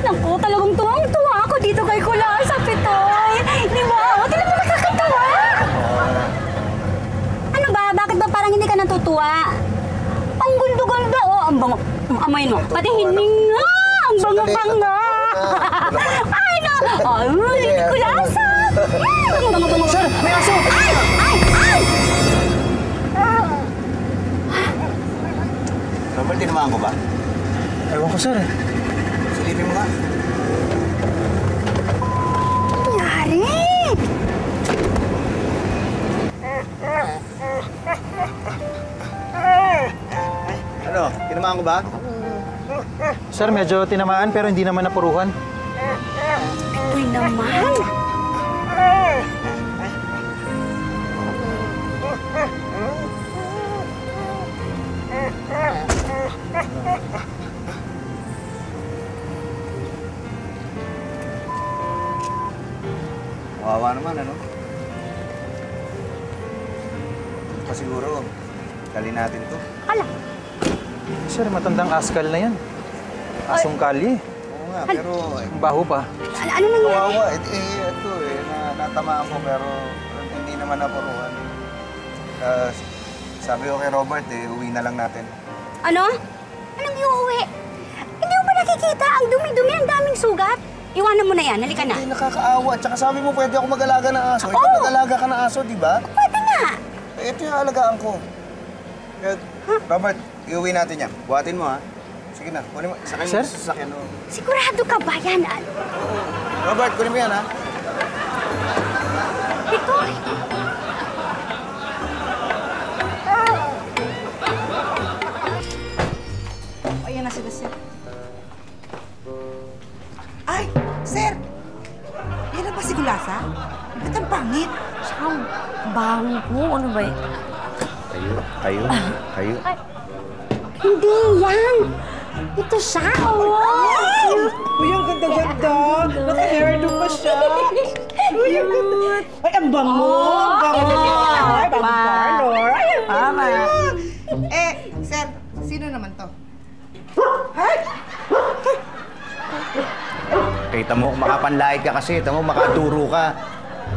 Naku, talagang tuwang-tuwa ako dito kay Kulasa, Pitoy. Di ba? O, di naman nakakatawa. Ano ba? Bakit ba parang hindi ka natutuwa? Ang gundo-gundo, oh. Ang bango. Ang amay no. Pati hininga. Ang bango pa nga. Ay, no. Ay, Kulasa. Ang bango-bango. Sir, may aso! Ay! Ay! Ay! Robert, tinamaan ko ba? Ewan ko, sir. Silipin mo nga. Nangyari? Ano? Tinamaan ko ba? Sir, medyo tinamaan pero hindi naman napuruhan. Uy naman. Kawawa naman, ano? Siguro, kali natin to. Ala. Sir, matandang askal na yan. Asong kalye. Oo nga, pero... Ang baho pa. Ano nangyari? Kawawa, ito natamaan ko pero hindi naman napuruhan. Sabi ko kay Robert, uwi na lang natin. Ano? Anong iuwi? Hindi mo ba nakikita? Ang dumi-dumi, ang daming sugat. Iwanan mo na yan. Halika na. Hindi, nakakaawa. Tsaka sabi mo, pwede ako mag-alaga ng aso. Ikaw mag-alaga ka ng aso, di ba? Pwede nga. Ito yung alagaan ko. Robert, iuwi natin yan. Buhatin mo, ha? Sige na, kunin mo. Sakay mo Sir? sa sasakyan. Sigurado ka ba yan? Robert, kunin mo yan, ha? Ito. Ayan na sila, sir. Ay, sir! Yan na ba si Kulasa? Ba't ang pangit? Siyang bango. Ano ba yan? Kayo. Hindi yan. Ito siya. Uy, ang ganda-ganda. Naka-hairdo pa siya. Uy, ang ganda. Ay, ang bango. Ang bango. Ay, bango parlor. Ay, ang bango. Sir, sino naman to? Kita mo, makapanlait ka kasi. Kita mo, makaturo ka.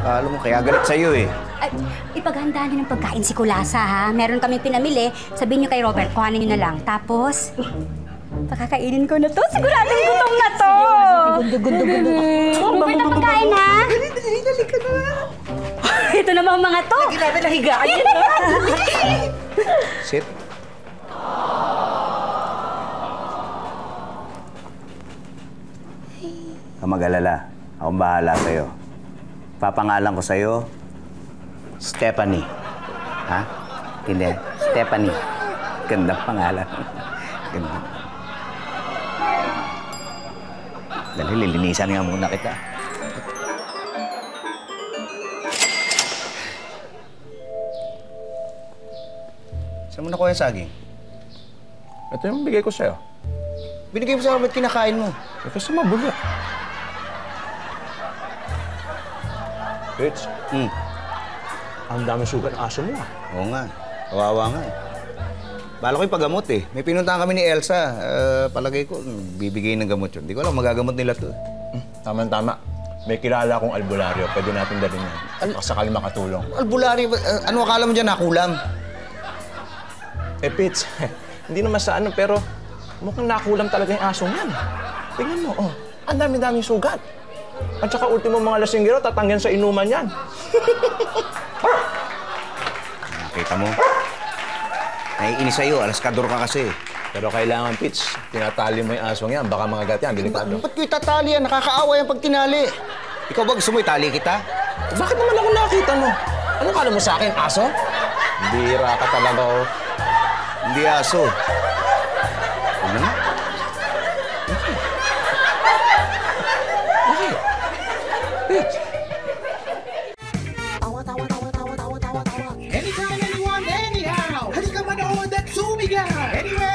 Alam mo, kaya galit sa'yo, eh. Ay, ipaghandaan niyo ng pagkain si Kulasa, ha? Meron kami pinamili. Sabihin niyo kay Robert, kuhanin niyo na lang. Tapos, pakakainin ko na to. Siguradong gutom na to. Gundo. Robert, ang pagkain, ha? Dali ka na. Ito namang mga to. Lagi natin nahigaan yan, ha? Sit. Huwag mag-alala. Akong bahala sa'yo. Papangalan ko sa'yo, Stephanie. Ha? Hindi. Stephanie. Gandang pangalan. Ganda. Dali, lilinisan nga muna kita. Saan mo nakuha yung saging? Ito yung bigay ko sa'yo. Binigay mo sa'yo, ba't kinakain mo? Kasi mabula. Rich, ang daming sugat ng aso mo, ah. Oo nga. Kawawa nga, eh. Bala ko yung paggamot, eh. May pinuntahan kami ni Elsa. Palagay ko, bibigay ng gamot yun. Hindi ko alam, magagamot nila to. Tama-tama. May kilala akong albularyo. Pwede natin dalhin yan. Sakali makatulong. Albulari, ano akala mo dyan, nakulam? Pits, hindi naman sa ano, pero mukhang nakulam talaga yung asong yan. Tingnan mo, oh. Ang dami-daming sugat. At saka ultimo mga lasinggero, tatanggan sa inuman yan. Nakita mo? Naiinis sa'yo, alaskador ka kasi. Pero kailangan, Pits, tinatali mo yung asong yan. Baka mga gat yan, delikado. Ba't ko itatali yan? Nakakaawa yan pag tinali. Ikaw ba gusto mo itali kita? Bakit naman ako nakita mo? Ano kala mo sa akin, aso? Bira ka talaga, oh. Hindi aso. Ano nga? Anytime, anyone, anyhow. Halika manood at sumigaw. Anywhere.